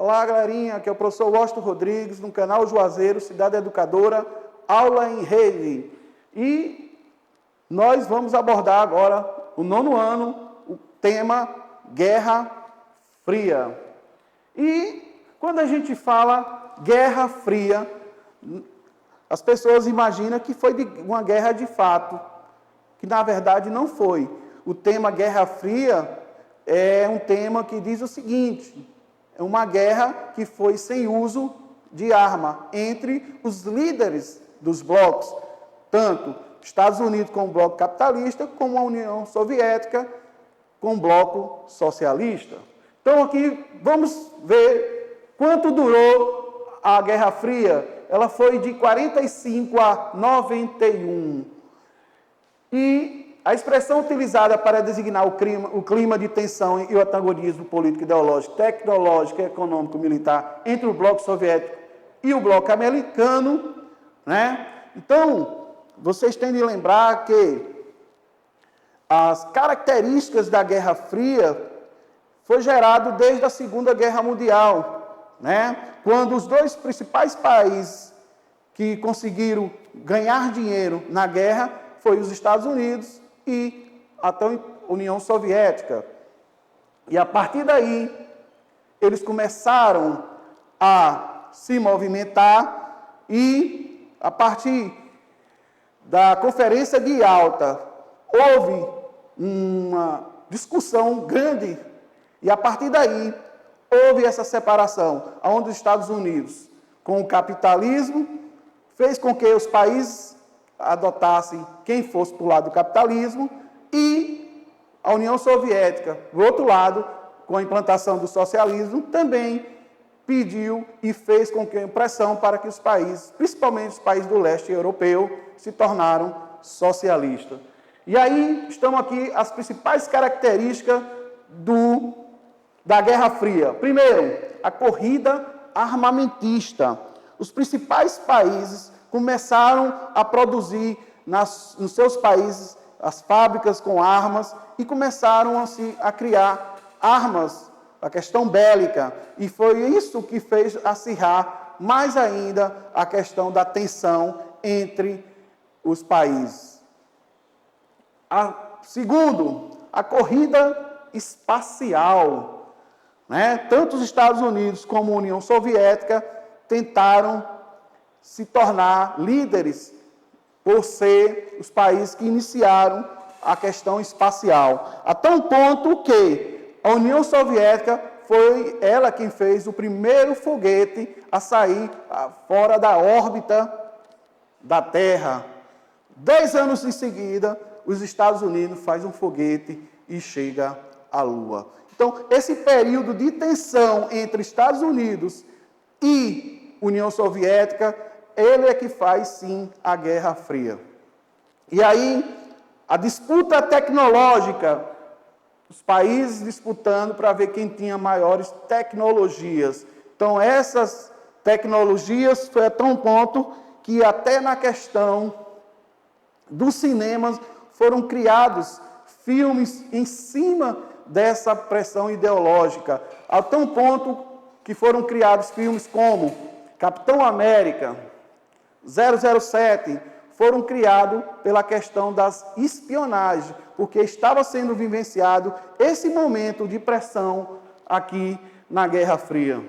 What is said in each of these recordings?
Olá, galerinha, aqui é o professor Washington Rodrigues, no canal Juazeiro, Cidade Educadora, aula em rede. E nós vamos abordar agora, o 9º ano, o tema Guerra Fria. E quando a gente fala Guerra Fria, as pessoas imaginam que foi uma guerra de fato, que na verdade não foi. O tema Guerra Fria é um tema que diz o seguinte: é uma guerra que foi sem uso de arma entre os líderes dos blocos, tanto Estados Unidos com o bloco capitalista, como a União Soviética com o bloco socialista. Então aqui vamos ver quanto durou a Guerra Fria. Ela foi de 45 a 91. E a expressão utilizada para designar o clima de tensão e o antagonismo político, ideológico, tecnológico e econômico militar entre o bloco soviético e o bloco americano, né? Então, vocês têm de lembrar que as características da Guerra Fria foi gerado desde a Segunda Guerra Mundial, né? Quando os dois principais países que conseguiram ganhar dinheiro na guerra foi os Estados Unidos e a União Soviética. E a partir daí, eles começaram a se movimentar e, a partir da Conferência de Yalta, houve uma discussão grande e, a partir daí, houve essa separação, onde os Estados Unidos, com o capitalismo, fez com que os países adotassem quem fosse para o lado do capitalismo, e a União Soviética, do outro lado, com a implantação do socialismo, também pediu e fez com que pressão para que os países, principalmente os países do leste europeu, se tornaram socialistas. E aí estão aqui as principais características da Guerra Fria. Primeiro, a corrida armamentista. Os principais países começaram a produzir nos seus países as fábricas com armas e começaram a criar armas, a questão bélica. E foi isso que fez acirrar mais ainda a questão da tensão entre os países. Segundo, a corrida espacial, né? Tanto os Estados Unidos como a União Soviética tentaram se tornar líderes por ser os países que iniciaram a questão espacial. A tal ponto que a União Soviética foi ela quem fez o primeiro foguete a sair fora da órbita da Terra. 10 anos em seguida, os Estados Unidos fazem um foguete e chega à Lua. Então, esse período de tensão entre Estados Unidos e União Soviética, ele é que faz, sim, a Guerra Fria. E aí, a disputa tecnológica, os países disputando para ver quem tinha maiores tecnologias. Então, essas tecnologias foi até um ponto que até na questão dos cinemas foram criados filmes em cima dessa pressão ideológica. Até um ponto que foram criados filmes como Capitão América, 007, foram criados pela questão das espionagens, porque estava sendo vivenciado esse momento de pressão aqui na Guerra Fria.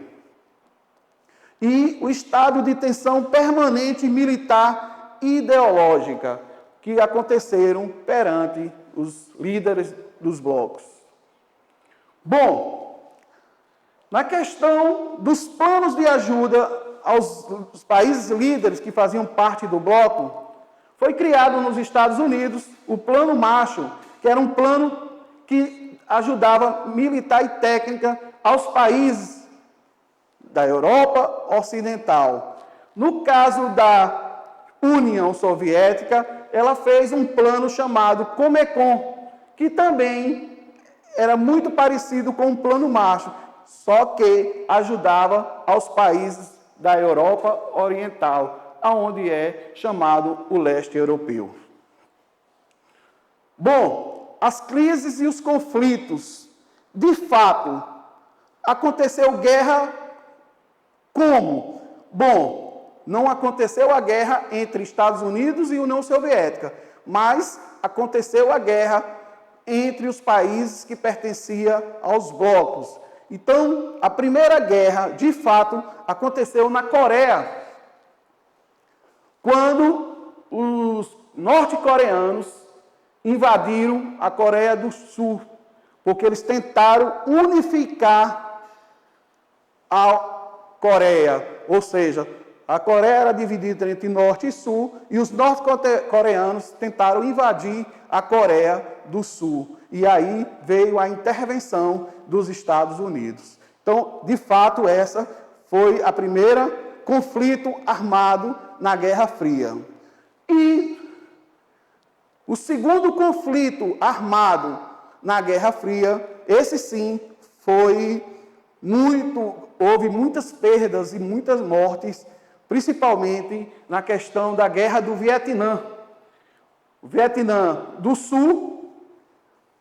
E o estado de tensão permanente militar e ideológica que aconteceram perante os líderes dos blocos. Bom, na questão dos planos de ajuda aos países líderes que faziam parte do bloco, foi criado nos Estados Unidos o Plano Marshall, que era um plano que ajudava militar e técnica aos países da Europa Ocidental. No caso da União Soviética, ela fez um plano chamado Comecon, que também era muito parecido com o Plano Marshall, só que ajudava aos países da Europa Oriental, aonde é chamado o leste europeu. Bom, as crises e os conflitos, de fato, aconteceu guerra Como? Bom, não aconteceu a guerra entre Estados Unidos e União Soviética, mas aconteceu a guerra entre os países que pertenciam aos blocos. Então, a primeira guerra, de fato, aconteceu na Coreia, quando os norte-coreanos invadiram a Coreia do Sul, porque eles tentaram unificar a Coreia, ou seja, a Coreia era dividida entre norte e sul, e os norte-coreanos tentaram invadir a Coreia do Sul. E aí veio a intervenção dos Estados Unidos. Então, de fato, essa foi a primeira conflito armado na Guerra Fria. E o segundo conflito armado na Guerra Fria, esse sim, houve muitas perdas e muitas mortes, principalmente na questão da Guerra do Vietnã. O Vietnã do Sul,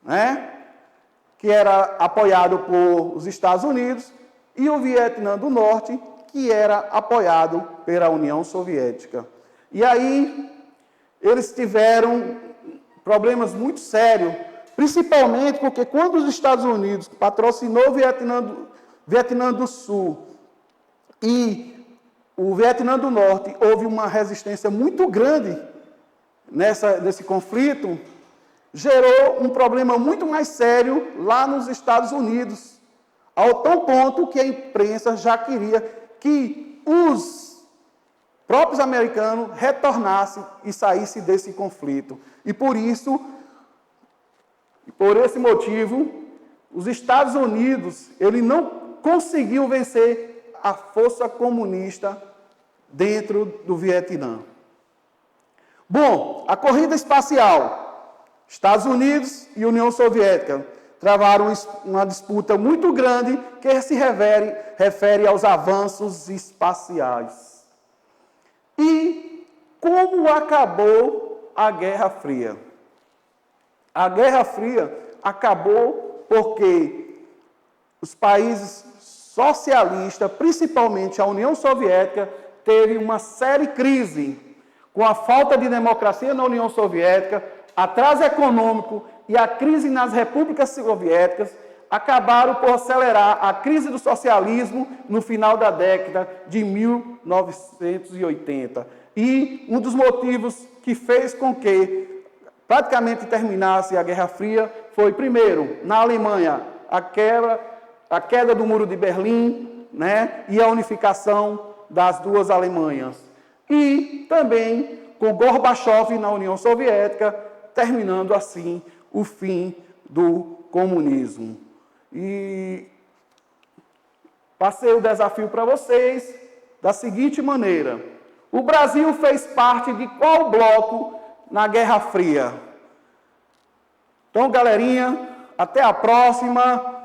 né, que era apoiado por os Estados Unidos, e o Vietnã do Norte, que era apoiado pela União Soviética. E aí, eles tiveram problemas muito sérios, principalmente porque quando os Estados Unidos patrocinou o Vietnã do Sul e o Vietnã do Norte, houve uma resistência muito grande nesse conflito, gerou um problema muito mais sério lá nos Estados Unidos, ao tal ponto que a imprensa já queria que os próprios americanos retornassem e saíssem desse conflito. E por isso, por esse motivo, os Estados Unidos, ele não conseguiu vencer a força comunista dentro do Vietnã. Bom, a corrida espacial, Estados Unidos e União Soviética travaram uma disputa muito grande que se refere aos avanços espaciais. E como acabou a Guerra Fria? A Guerra Fria acabou porque os países socialistas, principalmente a União Soviética, teve uma séria crise com a falta de democracia na União Soviética, atraso econômico e a crise nas repúblicas soviéticas acabaram por acelerar a crise do socialismo no final da década de 1980. E um dos motivos que fez com que praticamente terminasse a Guerra Fria foi, primeiro, na Alemanha, a queda do Muro de Berlim, né, e a unificação das duas Alemanhas. E também com Gorbachev na União Soviética, terminando assim o fim do comunismo. E passei o desafio para vocês da seguinte maneira: o Brasil fez parte de qual bloco na Guerra Fria? Então, galerinha, até a próxima.